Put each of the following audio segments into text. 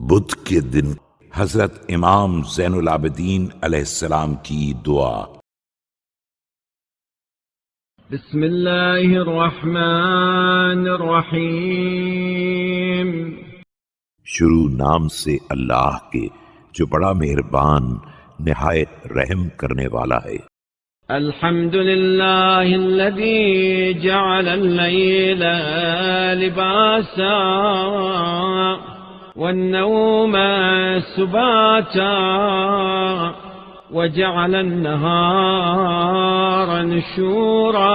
بدھ کے دن حضرت امام زین العابدین علیہ السلام کی دعا۔ بسم اللہ الرحمن الرحیم۔ شروع نام سے اللہ کے جو بڑا مہربان نہایت رحم کرنے والا ہے۔ الحمد للہ الذی جعل اللیل لباسا والنوم سباتا وجعل النہار نشورا۔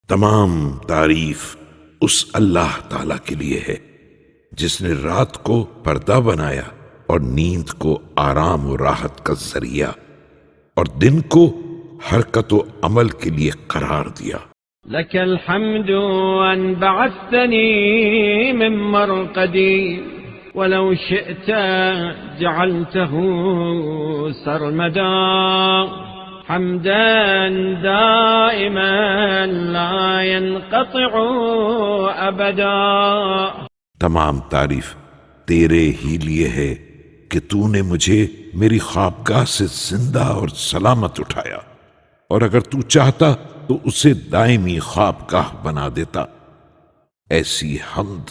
تمام تعریف اس اللہ تعالی کے لیے ہے جس نے رات کو پردہ بنایا اور نیند کو آرام و راحت کا ذریعہ اور دن کو حرکت و عمل کے لیے قرار دیا۔ لك الحمد أن بعثتني من مرقدي ولو شئت جعلته سرمدا حمدا دائما لا ينقطع أبدا۔ تمام تعریف تیرے ہی لیے ہے کہ تو نے مجھے میری خوابگاہ سے زندہ اور سلامت اٹھایا، اور اگر تو چاہتا تو اسے دائمی خوابگاہ بنا دیتا۔ ایسی حمد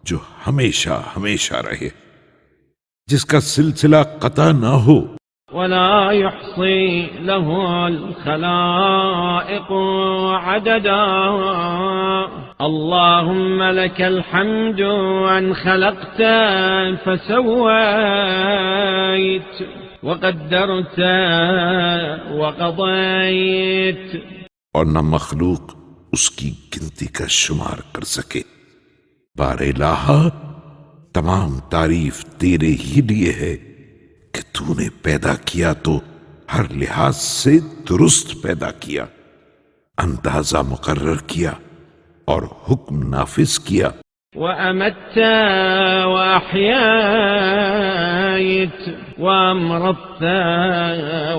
جو ہمیشہ ہمیشہ رہے، جس کا سلسلہ قطع نہ ہو۔ ولا يحصي له الخلائق عددا۔ اللهم لك الحمد أن خلقت فسويت وقدرت وقضيت۔ اور نہ مخلوق اس کی گنتی کا شمار کر سکے۔ بار الہ، تمام تعریف تیرے ہی لیے ہے کہ تو نے پیدا کیا تو ہر لحاظ سے درست پیدا کیا، اندازہ مقرر کیا اور حکم نافذ کیا۔ وأمت وأحييت وأمرضت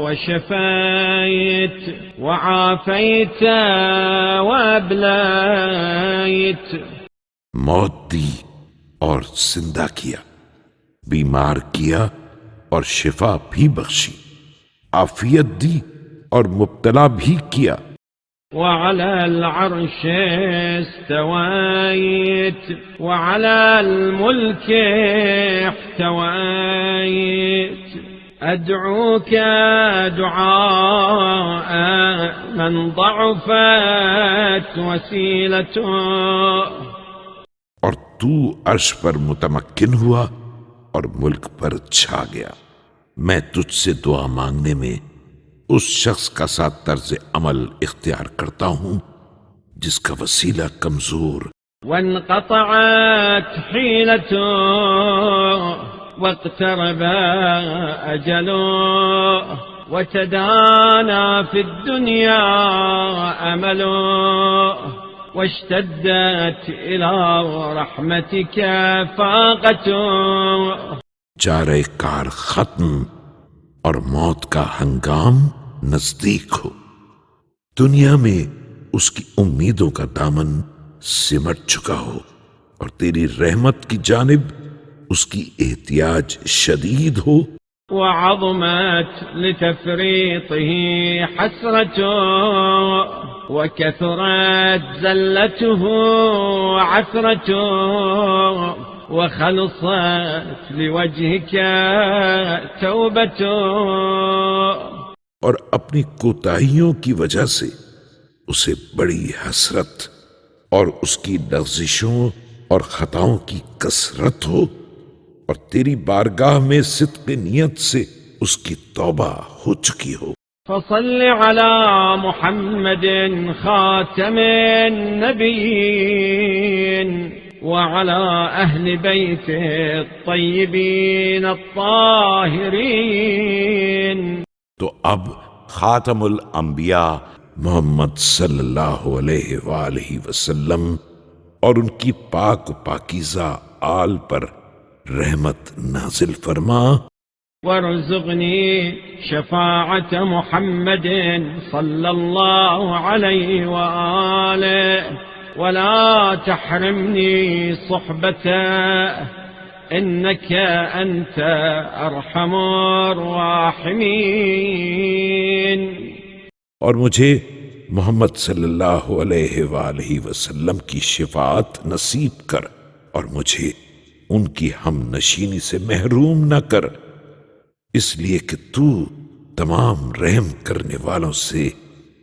وشفيت وعافيت وأبليت۔ موت دی اور زندہ کیا، بیمار کیا اور شفا بھی بخشی، عافیت دی اور مبتلا بھی کیا۔ وعلى العرش استويت وعلى الملك احتويت۔ أدعوك دعاء من ضعفت وسيلته۔ اور تو عرش پر متمکن ہوا اور ملک پر چھا گیا، میں تجھ سے دعا مانگنے میں اس شخص کا ساتھ طرز عمل اختیار کرتا ہوں جس کا وسیلہ کمزور۔ وانقطعت حيلته واقترب أجله وتدانى في الدنيا أمله واشتدت إلى رحمتك فاقته۔ چارہ کار ختم اور موت کا ہنگام نزدیک ہو، دنیا میں اس کی امیدوں کا دامن سمٹ چکا ہو، اور تیری رحمت کی جانب اس کی احتیاج شدید ہو۔ وعظمت لتفريطه حسرته وكثرت زلته عثرته وخلصت لوجهك توبته۔ اور اپنی کوتاہیوں کی وجہ سے اسے بڑی حسرت اور اس کی لغزشوں اور خطاؤں کی کثرت ہو، اور تیری بارگاہ میں صدق نیت سے اس کی توبہ ہو چکی ہو۔ فصل على محمد خاتم النبيين وعلى أهل بيته الطيبين الطاهرين۔ تو اب خاتم الانبیاء محمد صلی اللہ علیہ وآلہ وسلم اور ان کی پاک و پاکیزہ آل پر رحمت نازل فرما۔ وارزقني شفاعة محمد صلى الله عليه وآله ولا تحرمني صحبته إنك أنت أرحم الراحمين. اور مجھے محمد صلی اللہ علیہ وآلہ وسلم کی شفاعت نصیب کر، اور مجھے ان کی ہم نشینی سے محروم نہ کر، اس لیے کہ تو تمام رحم کرنے والوں سے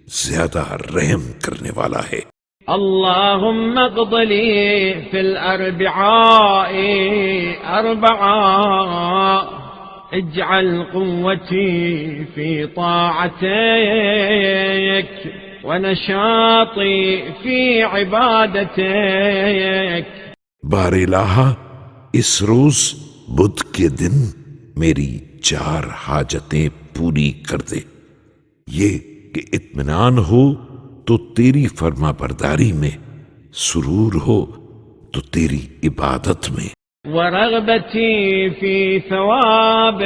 زیادہ رحم کرنے والا ہے۔ اللهم اقض لي في الأربعاء أربعا، اجعل قوتي في طاعتك ونشاطي في عبادتك. بار الہ، اس روز بدھ کے دن میری 4 حاجتیں پوری کر دے، یہ کہ اطمینان ہو تو تیری فرما برداری میں، سرور ہو تو تیری عبادت میں، ورغبتي في ثوابك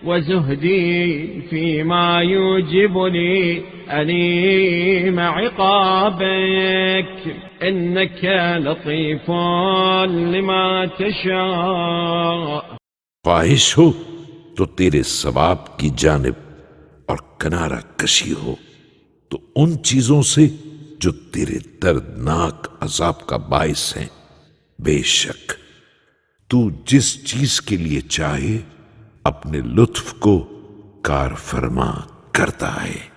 وزهدي فيما يوجب لي أليم عقابك. إنك لطيف لما تشاء. خواہش ہو تو تیرے ثواب کی جانب، اور کنارہ کشی ہو تو ان چیزوں سے جو تیرے دردناک عذاب کا باعث ہیں۔ بے شک تو جس چیز کے لیے چاہے اپنے لطف کو کار فرما کرتا ہے۔